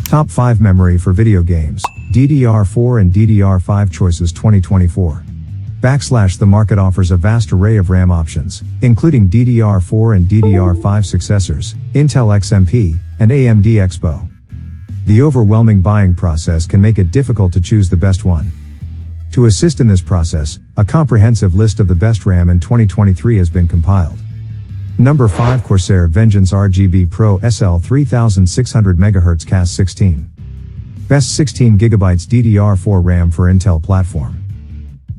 Top 5 Memory for Video Games, DDR4 and DDR5 Choices 2024. The market offers a vast array of RAM options, including DDR4 and DDR5 successors, Intel XMP, and AMD Expo. The overwhelming buying process can make it difficult to choose the best one. To assist in this process, a comprehensive list of the best RAM in 2023 has been compiled. Number 5 Corsair Vengeance RGB Pro SL 3600 MHz CAS 16. Best 16GB DDR4 RAM for Intel platform.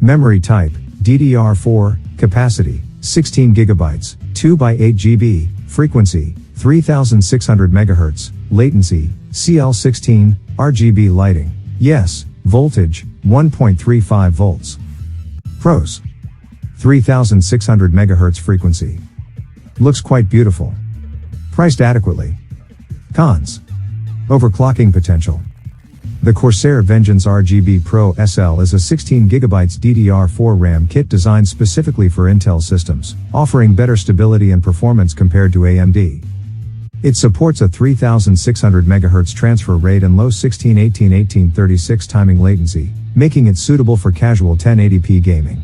Memory type, DDR4, capacity, 16GB, 2x8GB, frequency, 3600 MHz, latency, CL16, RGB lighting, yes, voltage, 1.35 volts. Pros. 3600 MHz frequency. Looks quite beautiful. Priced adequately. Cons. Overclocking potential. The Corsair Vengeance RGB Pro SL is a 16GB DDR4 RAM kit designed specifically for Intel systems, offering better stability and performance compared to AMD. It supports a 3600 MHz transfer rate and low 16:18:18:36 timing latency, making it suitable for casual 1080p gaming.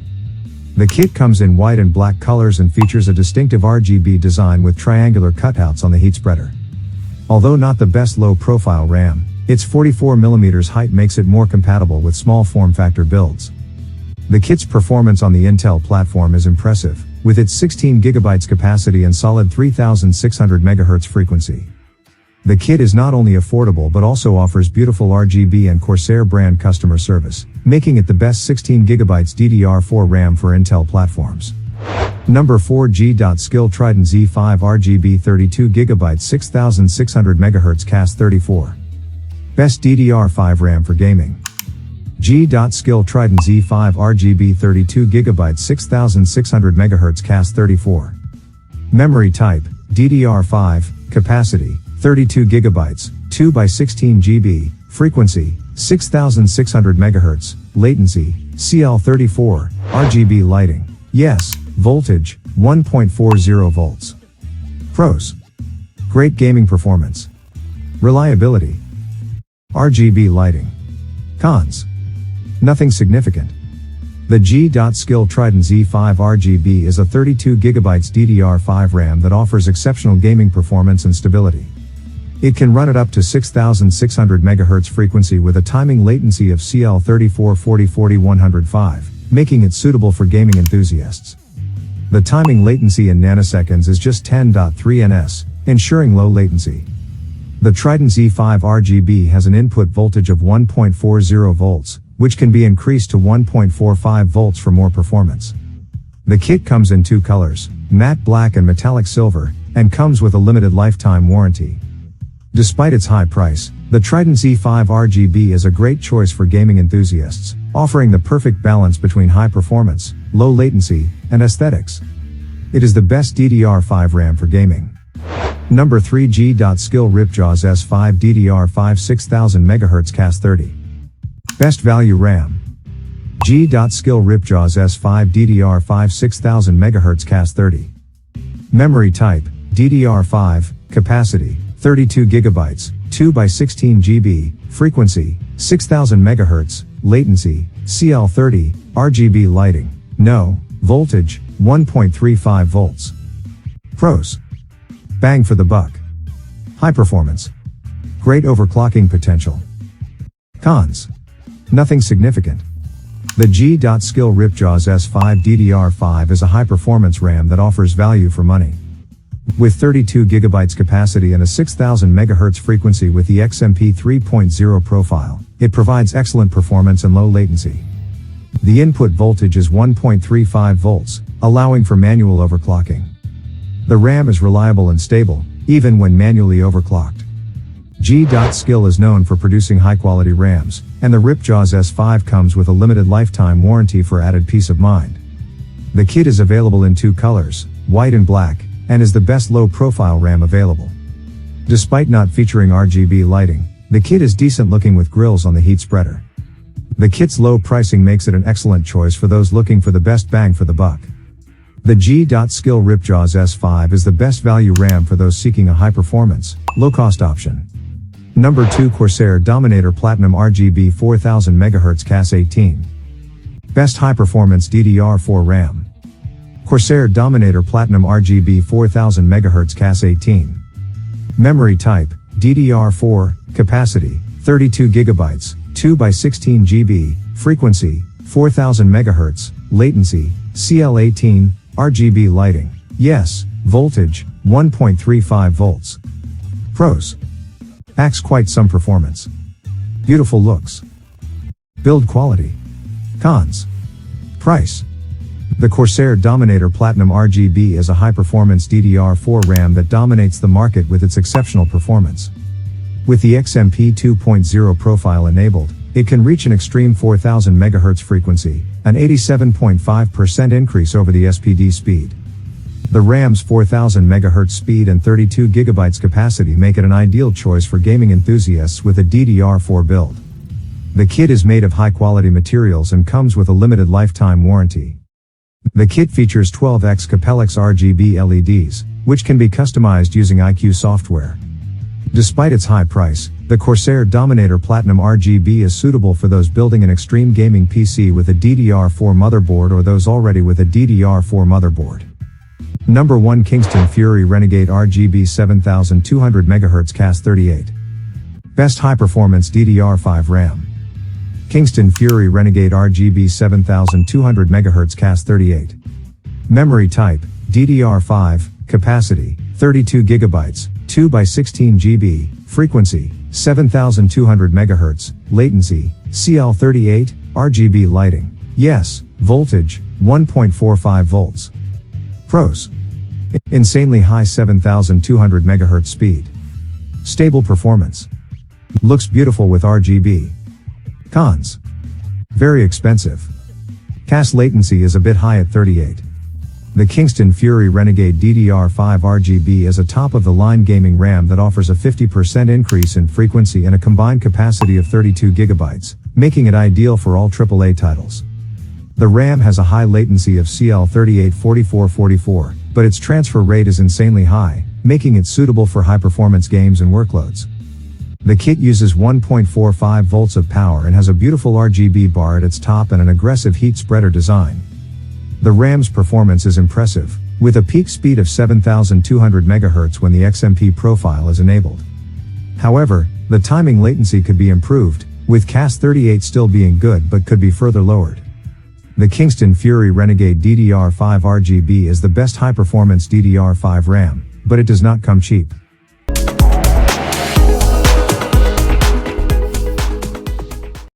The kit comes in white and black colors and features a distinctive RGB design with triangular cutouts on the heat spreader. Although not the best low-profile RAM, its 44mm height makes it more compatible with small form factor builds. The kit's performance on the Intel platform is impressive, with its 16GB capacity and solid 3600 MHz frequency. The kit is not only affordable but also offers beautiful RGB and Corsair brand customer service, making it the best 16GB DDR4 RAM for Intel platforms. Number 4 G.Skill Trident Z5 RGB 32GB 6600 MHz CAS 34. Best DDR5 RAM for gaming. G.Skill Trident Z5 RGB 32GB 6600 MHz CAS 34. Memory type, DDR5, capacity, 32GB, 2x16GB, frequency, 6600 MHz, latency, CL34, RGB lighting, yes, voltage, 1.40 volts. Pros. Great gaming performance. Reliability. RGB lighting. Cons. Nothing significant. The G.Skill Trident Z5 RGB is a 32GB DDR5 RAM that offers exceptional gaming performance and stability. It can run at up to 6600 MHz frequency with a timing latency of CL34 40/40/105, making it suitable for gaming enthusiasts. The timing latency in nanoseconds is just 10.3 ns, ensuring low latency. The Trident Z5 RGB has an input voltage of 1.40 volts, which can be increased to 1.45 volts for more performance. The kit comes in 2 colors, matte black and metallic silver, and comes with a limited lifetime warranty. Despite its high price, the Trident Z5 RGB is a great choice for gaming enthusiasts, offering the perfect balance between high performance, low latency, and aesthetics. It is the best DDR5 RAM for gaming. Number 3 G.Skill Ripjaws S5 DDR5 6000 MHz CAS 30. Best value RAM. G.Skill Ripjaws S5 DDR5 6000 MHz CAS 30. Memory type, DDR5, capacity, 32GB, 2x16GB, frequency, 6000 MHz, latency, CL30, RGB lighting, no, voltage, 1.35 volts. Pros. Bang for the buck. High performance. Great overclocking potential. Cons. Nothing significant. The G.Skill Ripjaws S5 DDR5 is a high-performance RAM that offers value for money. With 32GB capacity and a 6000 MHz frequency with the XMP 3.0 profile, it provides excellent performance and low latency. The input voltage is 1.35 volts, allowing for manual overclocking. The RAM is reliable and stable, even when manually overclocked. G.Skill is known for producing high-quality RAMs, and the Ripjaws S5 comes with a limited lifetime warranty for added peace of mind. The kit is available in 2 colors, white and black, and is the best low-profile RAM available. Despite not featuring RGB lighting, the kit is decent looking with grills on the heat spreader. The kit's low pricing makes it an excellent choice for those looking for the best bang for the buck. The G.Skill Ripjaws S5 is the best value RAM for those seeking a high-performance, low-cost option. Number 2 Corsair Dominator Platinum RGB 4000 MHz CAS 18. Best high performance DDR4 RAM. Corsair Dominator Platinum RGB 4000 MHz CAS 18. Memory type, DDR4, capacity, 32 GB, 2x16 GB, frequency, 4000 MHz, latency, CL18, RGB lighting, yes, voltage, 1.35 volts. Pros. Packs quite some performance. Beautiful looks. Build quality. Cons. Price. The Corsair Dominator Platinum RGB is a high-performance DDR4 RAM that dominates the market with its exceptional performance. With the XMP 2.0 profile enabled, it can reach an extreme 4000 MHz frequency, an 87.5% increase over the SPD speed. The RAM's 4000 MHz speed and 32 GB capacity make it an ideal choice for gaming enthusiasts with a DDR4 build. The kit is made of high-quality materials and comes with a limited lifetime warranty. The kit features 12x Capellix RGB LEDs, which can be customized using IQ software. Despite its high price, the Corsair Dominator Platinum RGB is suitable for those building an extreme gaming PC with a DDR4 motherboard or those already with a DDR4 motherboard. Number 1 Kingston Fury Renegade RGB 7200 MHz CAS 38. Best high-performance DDR5 RAM. Kingston Fury Renegade RGB 7200 MHz CAS 38. Memory type, DDR5, capacity, 32 GB, 2x16 GB, frequency, 7200 MHz, latency, CL38, RGB lighting, yes, voltage, 1.45 volts. Pros. Insanely high 7200 MHz speed. Stable performance. Looks beautiful with RGB. Cons. Very expensive. CAS latency is a bit high at 38. The Kingston Fury Renegade DDR5 RGB is a top-of-the-line gaming RAM that offers a 50% increase in frequency and a combined capacity of 32 GB, making it ideal for all AAA titles. The RAM has a high latency of CL38-4444, but its transfer rate is insanely high, making it suitable for high-performance games and workloads. The kit uses 1.45 volts of power and has a beautiful RGB bar at its top and an aggressive heat spreader design. The RAM's performance is impressive, with a peak speed of 7200 MHz when the XMP profile is enabled. However, the timing latency could be improved, with CAS 38 still being good but could be further lowered. The Kingston Fury Renegade DDR5 RGB is the best high-performance DDR5 RAM, but it does not come cheap.